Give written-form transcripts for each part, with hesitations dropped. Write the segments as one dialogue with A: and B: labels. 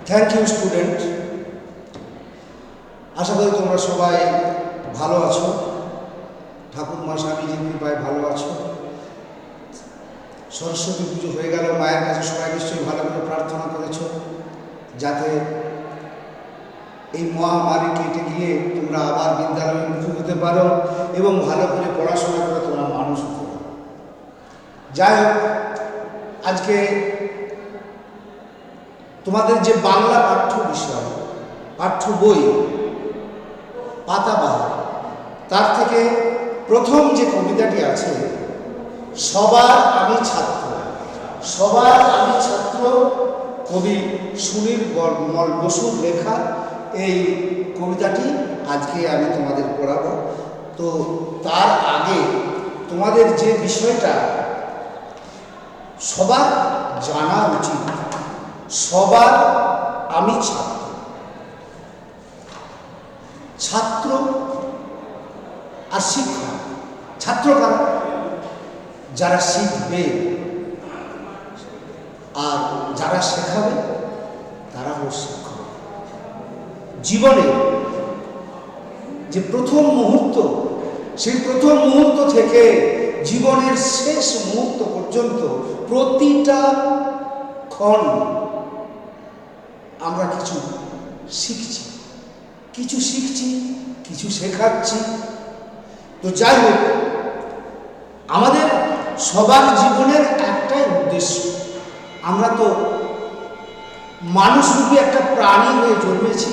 A: Thank you student. আশা করি তোমরা সবাই ভালো আছো, ঠাকুর মা স্বামীজির কৃপায় ভালো আছো। সরস্বতী পুজো হয়ে গেল, মায়ের কাছে সবাই নিশ্চয়ই ভালো করে প্রার্থনা করেছো যাতে এই মহামারী কেটে গিয়ে তোমরা আবার বিদ্যালয়ে মুখী হতে পারো এবং ভালো করে পড়াশোনা করে তোমরা মানুষ হতে পারো। যাই হোক, আজকে তোমাদের যে বাংলা পাঠ্য বিষয়, পাঠ্য বই পাতাবাহার, তার থেকে প্রথম যে কবিতাটি আছে, সবার আমি ছাত্র, সবার আমি ছাত্র, কবি সুনীলমল বসুর লেখা এই কবিতাটি আজকে আমি তোমাদের পড়াবো। তো তার আগে তোমাদের যে বিষয়টা সবার জানা উচিত, সবার আমি ছাত্র। ছাত্র আর শিক্ষক। ছাত্র কারা? যারা শিখবে, আর যারা শেখাবে তারা হল শিক্ষক। জীবনে যে প্রথম মুহূর্ত, সেই প্রথম মুহূর্ত থেকে জীবনের শেষ মুহূর্ত পর্যন্ত প্রতিটা ক্ষণ আমরা কিছু শিখছি, কিছু শেখাচ্ছি। তো যাই হোক, আমাদের সবার জীবনের একটাই উদ্দেশ্য। আমরা তো মানুষরূপী একটা প্রাণী হয়ে জন্মেছি।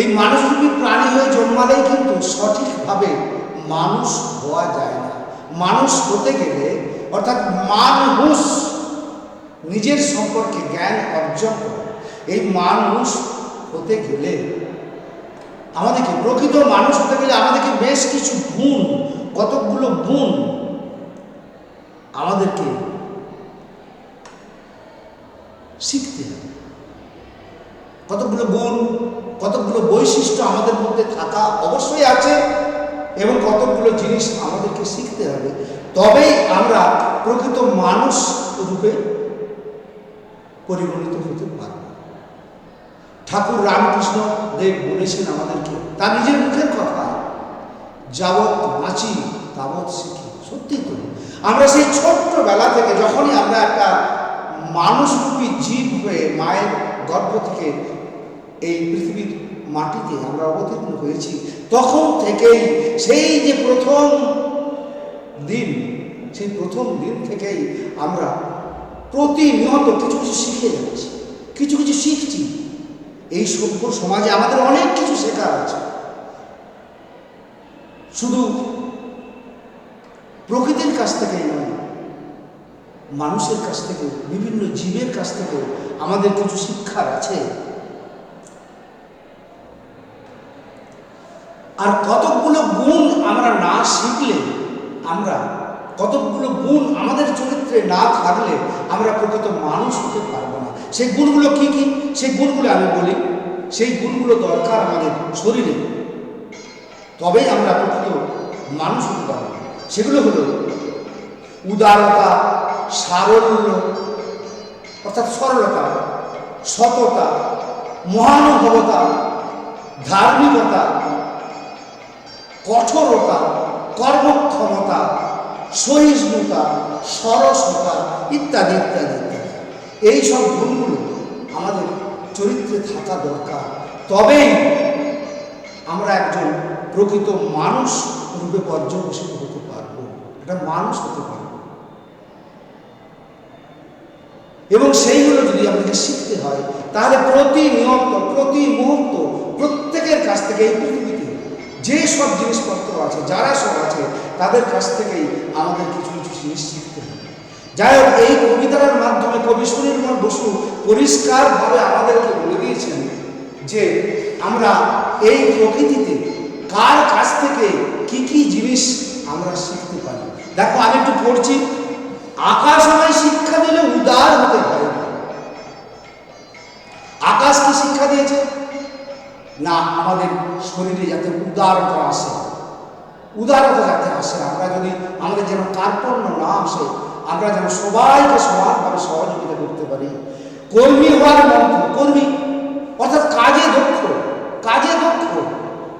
A: এই মানুষরূপী প্রাণী হয়ে জন্মালেই কিন্তু সঠিকভাবে মানুষ হওয়া যায় না। মানুষ হতে গেলে, অর্থাৎ মানুষ নিজের সম্পর্কে জ্ঞান অর্জন করে, এই মানুষ হতে গেলে আমাদেরকে, প্রকৃত মানুষ হতে গেলে আমাদেরকে বেশ কিছু গুণ, কতকগুলো গুণ আমাদেরকে শিখতে হবে। কতকগুলো গুণ, কতকগুলো বৈশিষ্ট্য আমাদের মধ্যে থাকা অবশ্যই আছে এবং কতকগুলো জিনিস আমাদেরকে শিখতে হবে। তবেই আমরা প্রকৃত মানুষ রূপে পরিগণিত হতে পারব। ঠাকুর রামকৃষ্ণ দেব বলেছেন আমাদেরকে, তার নিজের মুখের কথা, যাবৎ বাঁচি তাবৎ শিখি। সত্যি তো, আমরা সেই ছোট্টবেলা থেকে যখনই আমরা একটা মানুষরূপী জীব হয়ে মায়ের গর্ভ থেকে এই পৃথিবীর মাটিতে আমরা অবতীর্ণ হয়েছি, তখন থেকেই সেই যে প্রথম দিন, সেই প্রথম দিন থেকেই আমরা প্রতিনিয়ত কিছু কিছু শিখে যাচ্ছি, কিছু কিছু শিখছি। এই সভ্য সমাজে আমাদের অনেক কিছু শেখার আছে। শুধু প্রকৃতির কাছ থেকেই নয়, মানুষের কাছ থেকে, বিভিন্ন জীবের কাছ থেকে আমাদের কিছু শিক্ষার আছে। আর কতকগুলো গুণ আমরা না শিখলে, আমরা কতকগুলো গুণ আমাদের চরিত্রে না থাকলে আমরা প্রকৃত মানুষ হতে পারবো না। সেই গুণগুলো কি কি? সেই গুণগুলো আমি বলি। সেই গুণগুলো দরকার আমাদের শরীরে, তবেই আমরা প্রকৃত মানুষ হতে পারবো। সেগুলো হলো উদারতা, সারল্য অর্থাৎ সরলতা, সততা, মহানুভবতা, ধার্মিকতা, কঠোরতা, কর্মক্ষমতা, সহিষ্ণুতা, সরসতা ইত্যাদি ইত্যাদি ইত্যাদি। এই সব গুণগুলো আমাদের চরিত্রে থাকা দরকার। তবেই আমরা একজন প্রকৃত মানুষ রূপে পর্যবেসিত হতে পারব, একটা মানুষ হতে পারব। এবং সেইগুলো যদি আমাদেরকে শিখতে হয়, তাহলে প্রতিনিয়ত, প্রতি মুহূর্ত প্রত্যেকের কাছ থেকে, এই পৃথিবীতে যে সব জিনিসপত্র আছে, যারা সব আছে, তাদের কাছ থেকেই আমাদের কিছু কিছু জিনিস শিখতে হবে। যাই হোক, এই কবিতার মাধ্যমে কবি সুনীলমল বসু পরিষ্কারভাবে আমাদেরকে বলে দিয়েছেন যে আমরা এই প্রকৃতিতে কার কাছ থেকে কি কি জিনিস আমরা শিখতে পারি। দেখো, আমি একটু পড়ছি। আকাশ আমায় শিক্ষা দিলে উদার হতে পারে না। আকাশ কি শিক্ষা দিয়েছে? না, আমাদের শরীরে যাতে উদারতা আসে, উদারতা যাতে আসে, আমরা যদি, আমাদের যেন কার্পণ্য না আসে, আমরা যেন সবাইকে সমানভাবে সহযোগিতা করতে পারি। কর্মী হওয়ার মন্ত্র, কর্মী অর্থাৎ কাজে দক্ষ, কাজে দক্ষ,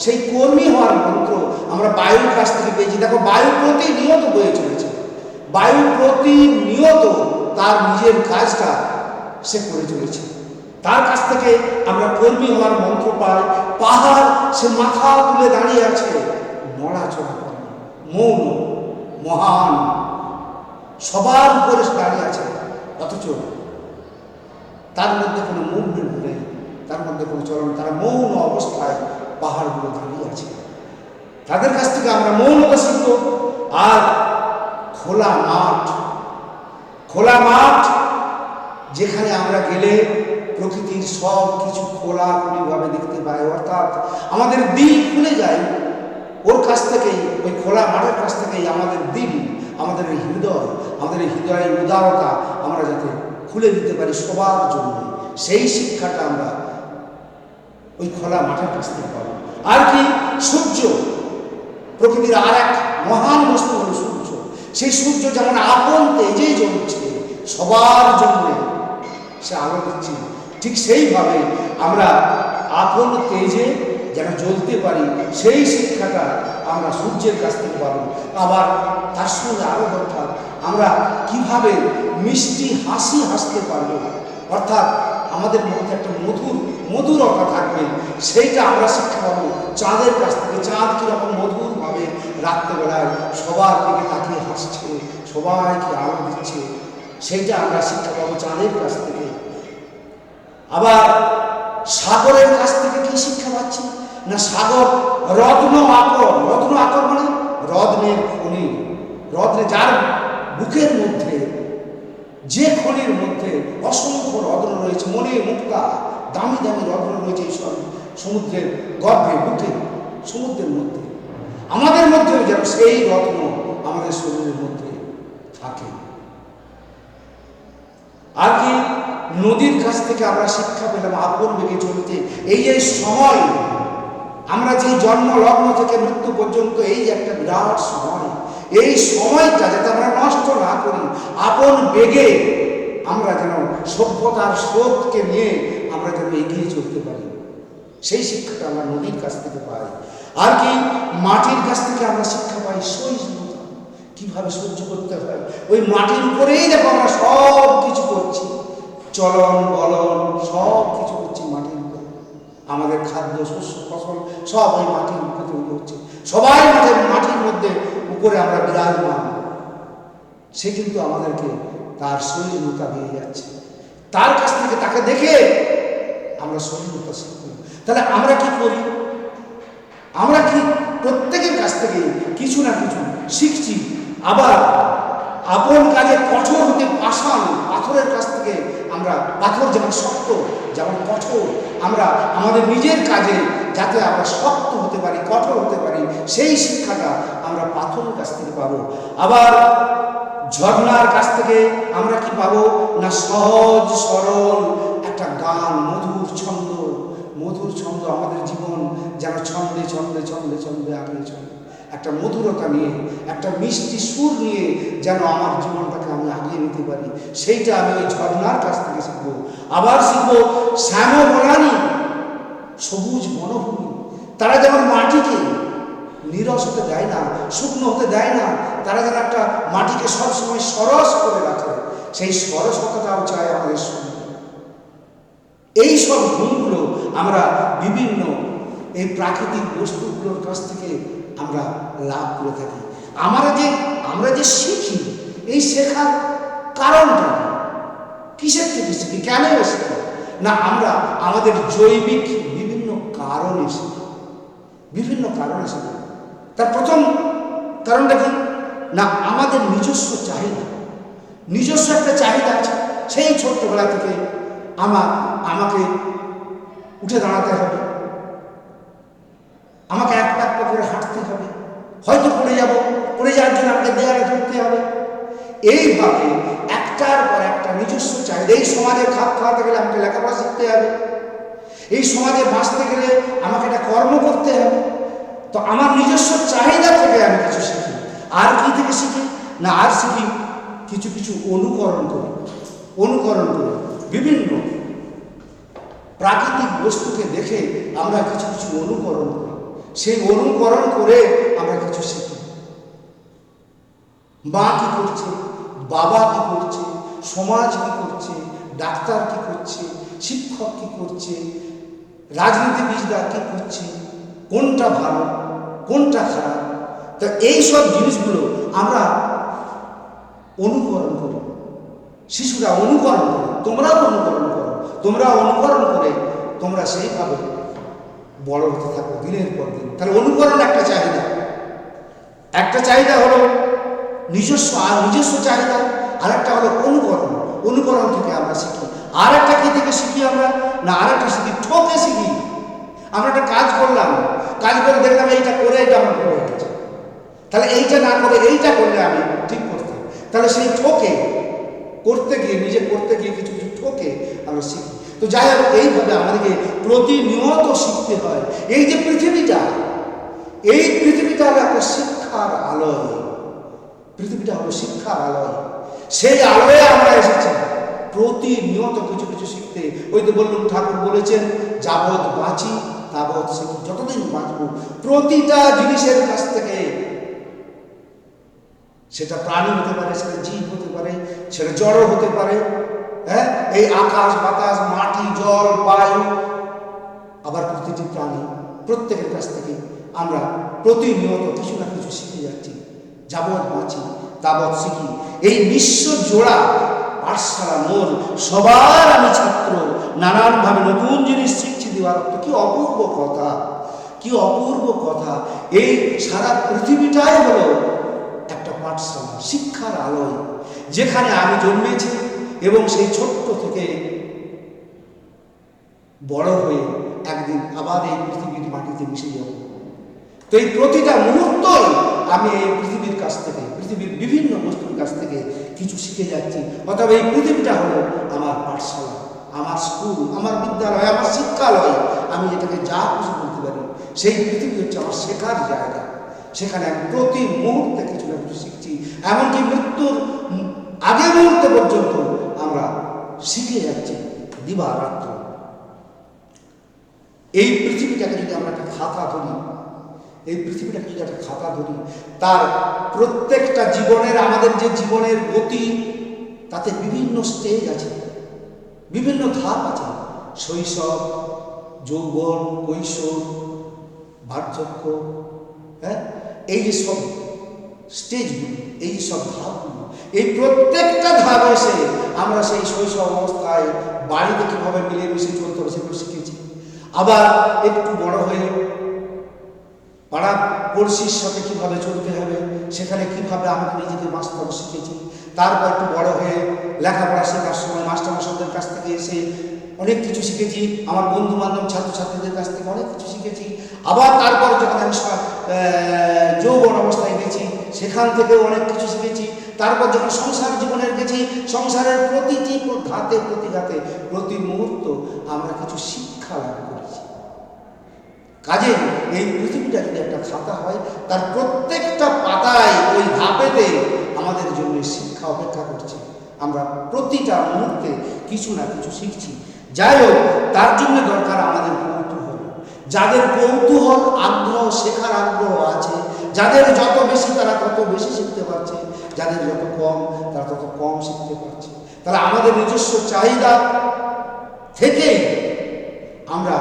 A: সেই কর্মী হওয়ার মন্ত্র আমরা বায়ুর কাছ থেকে পেয়েছি। দেখো, বায়ু প্রতিনিয়ত বয়ে চলেছে, বায়ু প্রতিনিয়ত তার নিজের কাজটা সে করে চলেছে। তার কাছ থেকে আমরা কর্মী হওয়ার মন্ত্র পাই। পাহাড় সে মাথা তুলে দাঁড়িয়ে আছে, নড়াচড়া করে, মৌন, মহান, সবার উপরে দাঁড়িয়ে আছে, অথচ তার মধ্যে কোনো মুভমেন্ট নেই, তার মধ্যে কোনো চলন, তারা মৌন অবস্থায় পাহাড়গুলো দাঁড়িয়ে আছে। তাদের কাছ থেকে আমরা মৌনতা শিখব। আর খোলা মাঠ, খোলা মাঠ যেখানে আমরা গেলে প্রকৃতির সব কিছু খোলাখুলিভাবে দেখতে পাই, অর্থাৎ আমাদের দিল খুলে যায় ওর কাছ থেকেই, ওই খোলা মাঠের কাছ থেকেই আমাদের দিল, আমাদের এই হৃদয়, আমাদের এই হৃদয়ের উদারতা আমরা যাতে খুলে দিতে পারি সবার জন্য, সেই শিক্ষাটা আমরা ওই খোলা মাঠের কাছ থেকে পাবো। আর কি, সূর্য, প্রকৃতির আর এক মহান বস্তু হলো সূর্য। সেই সূর্য যেমন আপন তেজে জ্বলছে, সবার জন্য সে আলো দিচ্ছে, ঠিক সেইভাবে আমরা আপন তেজে যেন জ্বলতে পারি, সেই শিক্ষাটা আমরা সূর্যের কাছ থেকে পাবো। আবার তার সঙ্গে আরও দরকার, আমরা কিভাবে মিষ্টি হাসি হাসতে পারবো, অর্থাৎ আমাদের মধ্যে একটা মধুরতা থাকবে, সেইটা আমরা শিক্ষা পাবো চাঁদের কাছ থেকে। চাঁদ কীরকম মধুরভাবে রাত্রেবেলায় সবার দিকে তাকিয়ে হাসছে, সবাইকে আলো দিচ্ছে, সেইটা আমরা শিক্ষা পাবো চাঁদের কাছ থেকে। আবার সাগরের কাছ থেকে কি শিক্ষা পাচ্ছি না, সাগর রত্ন আকর, রত্ন আকর মানে রত্নের খনি, রত্নে যার বুকের মধ্যে, যে খনির মধ্যে অসংখ্য রত্ন রয়েছে, মনে মুক্তা, দামি দামি রত্ন রয়েছে এই সব সমুদ্রের গর্ভে, বুকে, সমুদ্রের মধ্যে। আমাদের মধ্যেও যেন সেই রত্ন আমাদের শরীরের মধ্যে থাকে। আর কি, নদীর কাছ থেকে আমরা শিক্ষা পেলাম আপন বেগে চলতে। এই যে সময়, আমরা যে জন্ম লগ্ন থেকে মৃত্যু পর্যন্ত এই যে একটা বিরাট সময়, এই সময়টা যাতে আমরা নষ্ট না করি, আপন বেগে আমরা যেন সভ্যতার স্রোতকে নিয়ে আমরা যেন এগিয়ে চলতে পারি, সেই শিক্ষাটা আমরা নদীর কাছ থেকে পাই। আর কি, মাটির কাছ থেকে আমরা শিক্ষা পাই সহিষ্ণুতা, কিভাবে সহ্য করতে হয়। ওই মাটির উপরেই দেখো আমরা সব কিছু করছি, চলন বলন সব কিছু করছি মাটির উপরে, আমাদের খাদ্য শস্য ফসল সব ওই মাটির উপরে তৈরি হচ্ছে, সবাই মাটির মধ্যে উপরে আমরা বিরাজমান। সে কিন্তু আমাদেরকে তার সহিষ্ণুতা দিয়ে যাচ্ছে, তার কাছ থেকে তাকে দেখে আমরা সহিষ্ণুতা শিখব। তাহলে আমরা কি করি, আমরা কি প্রত্যেকের কাছ থেকে কিছু না কিছু শিখছি। আবার আপন কাজে কঠোর হতে পাষাণ, পাথরের কাছ থেকে আমরা, পাথর যেমন শক্ত যেমন কঠোর, আমরা আমাদের নিজের কাজে যাতে আমরা শক্ত হতে পারি, কঠোর হতে পারি, সেই শিক্ষাটা আমরা পাথরের কাছ থেকে পাবো। আবার ঝর্ণার কাছ থেকে আমরা কি পাবো না, সহজ সরল একটা গান, মধুর ছন্দ, আমাদের জীবন যেন ছন্দে ছন্দে ছন্দে ছন্দে আগিয়ে চলে, একটা মধুরতা নিয়ে, একটা মিষ্টি সুর নিয়ে যেন আমার জীবনটাকে আমি আগিয়ে নিতে পারি, সেইটা আমি ওই ঝর্ণার কাছ থেকে শিখবো। আবার শিখবো শ্যামবনানী, সবুজ বনভূমি, তারা যেমন মাটিকে নিরস হতে দেয় না, শুকনো হতে দেয় না, তারা যেন একটা মাটিকে সবসময় সরস করে রাখে, সেই সরসতাটাও চায় আমাদের সঙ্গে। এই সব গুণগুলো আমরা বিভিন্ন এই প্রাকৃতিক বস্তুগুলোর কাছ থেকে আমরা লাভ করে থাকি। আমরা যে শিখি, এই শেখার কারণটা কিসের থেকে শিখি, কেন শিখি না, আমরা আমাদের জৈবিক বিভিন্ন কারণে শিখি, বিভিন্ন কারণে শিখি। তার প্রথম কারণটা কি না, আমাদের নিজস্ব চাহিদা, নিজস্ব একটা চাহিদা আছে। সেই ছোট্টবেলা থেকে আমাকে উঠে দাঁড়াতে হবে, আমাকে এক পাক করে হাঁটতে হবে, হয়তো পড়ে যাওয়ার জন্য আমাকে দেয়ালে ধরতে হবে। এইভাবে একটার পর একটা নিজস্ব চাহিদা, এই সমাজে খাপ খাওয়াতে গেলে আমাকে লেখাপড়া শিখতে হবে, এই সমাজে বাঁচতে গেলে আমাকে একটা কর্ম করতে হবে। তো আমার নিজস্ব চাহিদা থেকে আমি কিছু শিখি। আর কি থেকে শিখি না, আর শিখি কিছু অনুকরণ করি। বিভিন্ন প্রাকৃতিক বস্তুকে দেখে আমরা কিছু কিছু অনুকরণ করি, সেই অনুকরণ করে আমরা কিছু শিখি। মা কি করছে, বাবা কি করছে, সমাজ কি করছে, ডাক্তার কি করছে, শিক্ষক কি করছে, রাজনীতিবিদরা কি করছে, কোনটা ভালো কোনটা খারাপ, তা এই সব জিনিসগুলো আমরা অনুকরণ করি। শিশুরা অনুকরণ করে, তোমরাও অনুকরণ করো, তোমরা অনুকরণ করে তোমরা সেইভাবে বড় হতে থাকো দিনের পর দিন। তাহলে অনুকরণ একটা চাহিদা, একটা চাহিদা হলো নিজস্ব চাহিদা, আর একটা হলো অনুকরণ। অনুকরণ থেকে আমরা শিখি। আর একটা কি থেকে শিখি আমরা? না, আর একটা শিখি ঠকে শিখি। আমরা একটা কাজ করলাম, কাজ করে দেখলাম এইটা করে এটা আমার ভুল হয়ে গেছে, তাহলে এইটা না করে এইটা করলে আমি ঠিক করতাম। তাহলে সেই ঠকে করতে গিয়ে, নিজে করতে গিয়ে কিছু কিছু ঠকে আমরা শিখি। তো যাই হোক, এইভাবে আমাদেরকে প্রতিনিয়ত শিখতে হয়। এই যে পৃথিবীটা, এই পৃথিবীটা হলো একটা শিক্ষার আলয়। পৃথিবীটা হলো শিক্ষার আলয়। সেই আলোয় আমরা এসেছি প্রতিনিয়ত কিছু কিছু শিখতে। ওই তো বললাম, ঠাকুর বলেছেন যাবৎ বাঁচি তাবৎ শিখি। যতদিন বাঁচবো প্রতিটা জিনিসের কাছ থেকে, সেটা প্রাণী হতে পারে, সেটা জীব হতে পারে, সেটা জড় হতে পারে, হ্যাঁ, এই আকাশ বাতাস মাটি জল বায়ু, আবার প্রতিটি প্রাণী, প্রত্যেকের কাছ থেকে আমরা প্রতিনিয়ত কিছু না কিছু শিখে যাচ্ছি। যাবৎ বাঁচি তাবৎ শিখি। এই বিশ্ব জোড়া পাঠশালা মোর, সবার আমি ছাত্র, নানানভাবে নতুন জিনিস শিখছি দেওয়ার অর্থ। কি অপূর্ব কথা, কি অপূর্ব কথা। এই সারা পৃথিবীটাই হলো একটা পাঠশালা, শিক্ষার আলয়, যেখানে আমি জন্মেছি এবং সেই ছোট্ট থেকে বড় হয়ে একদিন আবার এই পৃথিবীর মাটিতে মিশে যাব। তো এই প্রতিটা মুহূর্তই আমি এই পৃথিবীর কাছ থেকে, পৃথিবীর বিভিন্ন বস্তুর কাছ থেকে কিছু শিখে যাচ্ছি। অথবা এই পৃথিবীটা হলো আমার পাঠশালা, আমার স্কুল, আমার বিদ্যালয়, আমার শিক্ষালয়। আমি এটাকে যা খুশি বলতে পারি। সেই পৃথিবী হচ্ছে আমার শেখার জায়গা। সেখানে আমি প্রতি মুহূর্তে কিছু না কিছু শিখছি। এমনকি মৃত্যুর আগে মুহূর্তে পর্যন্ত আমরা শিখে যাচ্ছি দিবারাত্র। এই পৃথিবীটাকে যদি আমরা একটা খাতা ধরি, এই পৃথিবীটাকে যদি একটা খাতা ধরি, তার প্রত্যেকটা জীবনের, আমাদের যে জীবনের গতি, তাতে বিভিন্ন স্টেজ আছে, বিভিন্ন ধাপ আছে। শৈশব, যৌবন, কৈশোর, বার্ধক্য, হ্যাঁ, এই যে সব স্টেজগুলো, এই যে সব ধাপগুলো, এই প্রত্যেকটা ধাপ এসে আমরা সেই শৈশব অবস্থায় বাড়িতে কীভাবে মিলেমিশে চলতে হবে সেগুলো শিখেছি। আবার একটু বড় হয়ে পাড়া পড়শির সাথে কীভাবে চলতে হবে, সেখানে কীভাবে আমাকে নিজেকে বাঁচতে হবে শিখেছি। তারপর একটু বড় হয়ে লেখাপড়া শেখার সময় মাস্টারমশাইদের কাছ থেকে এসে অনেক কিছু শিখেছি। আমার বন্ধু বান্ধব ছাত্রছাত্রীদের কাছ থেকে অনেক কিছু শিখেছি। আবার তারপর যখন আমি যৌবন অবস্থায় গেছি, সেখান থেকেও অনেক কিছু শিখেছি। তারপর যখন সংসার জীবনের গেছি, সংসারের প্রতিটি ঘাতে প্রতিঘাতে প্রতি মুহূর্ত আমরা কিছু শিক্ষা লাভ করেছি। কাজে এই পৃথিবীটা যদি একটা খাতা হয়, তার প্রত্যেকটা পাতায়, ওই ধাপেতে আমাদের জন্য শিক্ষা অপেক্ষা করছে। আমরা প্রতিটা মুহূর্তে কিছু না কিছু শিখছি। যাই হোক, তার জন্য দরকার আমাদের কৌতূহল। যাদের কৌতূহল, আগ্রহ, শেখার আগ্রহ আছে, যাদের যত বেশি তারা তত বেশি শিখতে পারছে, যাদের যত কম তারা তত কম শিখতে পারছে। তাহলে আমাদের নিজস্ব চাহিদা থেকেই আমরা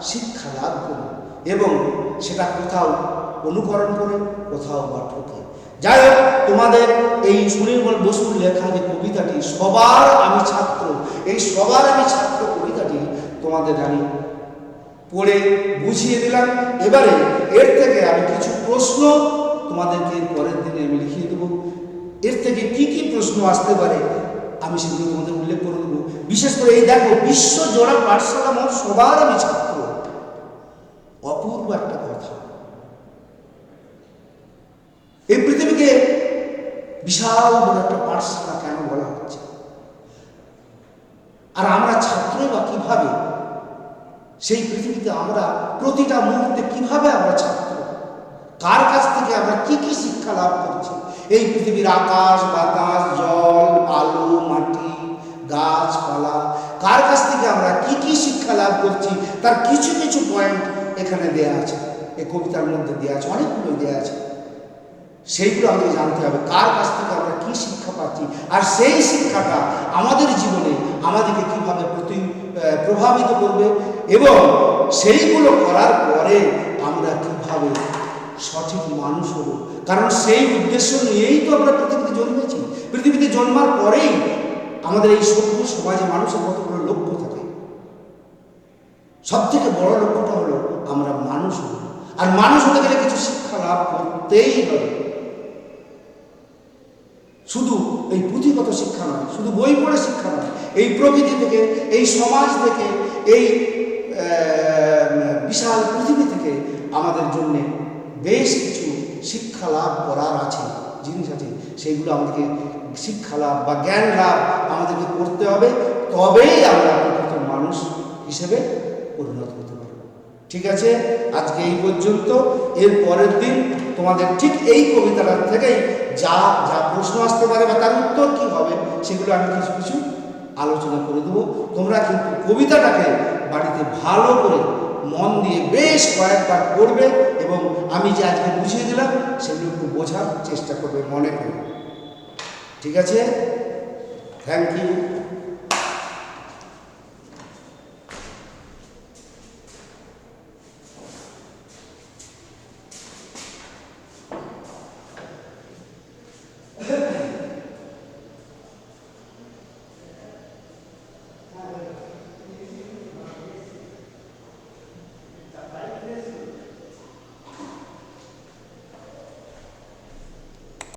A: শিক্ষা লাভ করি এবং সেটা কোথাও অনুকরণ করে, কোথাও বা ঠকে। যাই হোক, তোমাদের এই সুনির্মল বসুর লেখা যে কবিতাটি সবার আমি ছাত্র, এই সবার আমি ছাত্র কবিতাটি তোমাদের আমি পড়ে বুঝিয়ে দিলাম। এবারে এর থেকে আমি কিছু প্রশ্ন তোমাদেরকে পরের দিনে আমি লিখিয়ে দেবো। এর থেকে কি কি প্রশ্ন আসতে পারে আমি সেগুলো তোমাদের উল্লেখ করে দেবো। বিশেষ করে এই দেখো, বিশ্ব জোড়া পাঠশালা মোট সবার আমি ছাত্র, অপূর্ব একটা কথা। এই পৃথিবীকে বিশাল বড় একটা পাঠশালা কেন বলা হচ্ছে? আর আমরা ছাত্রই বা কিভাবে সেই পৃথিবীতে আমরা প্রতিটা মুহূর্তে কিভাবে আমরা ছাত্র, কার কাছ থেকে আমরা কি কি শিক্ষা লাভ করছি? এই পৃথিবীর আকাশ বাতাস জল আলো মাটি গাছপালা, কার কাছ থেকে আমরা কি কি শিক্ষা লাভ করছি তার কিছু কিছু পয়েন্ট এখানে দেয়া আছে, এই কবিতার মধ্যে দেওয়া আছে, অনেকগুলো দেওয়া আছে। সেইগুলো আমাদের জানতে হবে, কার কাছ থেকে আমরা কি শিক্ষা পাচ্ছি, আর সেই শিক্ষাটা আমাদের জীবনে আমাদেরকে কীভাবে প্রভাবিত করবে, এবং সেইগুলো করার পরে আমরা কীভাবে সঠিক মানুষ হব। কারণ সেই উদ্দেশ্য নিয়েই তো আমরা পৃথিবীতে জন্মেছি। পৃথিবীতে জন্মার পরেই আমাদের এই সভ্য সমাজে মানুষের কতগুলো লক্ষ্য থাকে। সব থেকে বড় লক্ষ্যটা হলো আমরা মানুষ হব, আর মানুষ হতে গেলে কিছু শিক্ষা লাভ করতেই হবে। শুধু এই পুঁথিগত শিক্ষা নয়, শুধু বই পড়ে শিক্ষা নয়, এই প্রকৃতি থেকে, এই সমাজ থেকে, এই বিশাল পৃথিবী থেকে আমাদের জন্যে বেশ কিছু শিক্ষা লাভ করার আছে, জিনিস আছে। সেইগুলো আমাদেরকে শিক্ষা লাভ বা জ্ঞান লাভ আমাদেরকে করতে হবে, তবেই আমরা প্রকৃত মানুষ হিসেবে পরিণত হতে পারব। ঠিক আছে, আজকে এই পর্যন্ত। এর পরের দিন তোমাদের ঠিক এই কবিতাটার থেকেই যা যা প্রশ্ন আসতে পারে বা তার উত্তর কী হবে সেগুলো আমি কিছু কিছু আলোচনা করে দেবো। তোমরা কিন্তু কবিতাটাকে বাড়িতে ভালো করে মন দিয়ে বেশ কয়েকবার পড়বে, এবং আমি যে আজকে বুঝিয়ে দিলাম সেগুলো একটু বোঝার চেষ্টা করবে মনে করে। ঠিক আছে, থ্যাংক ইউ।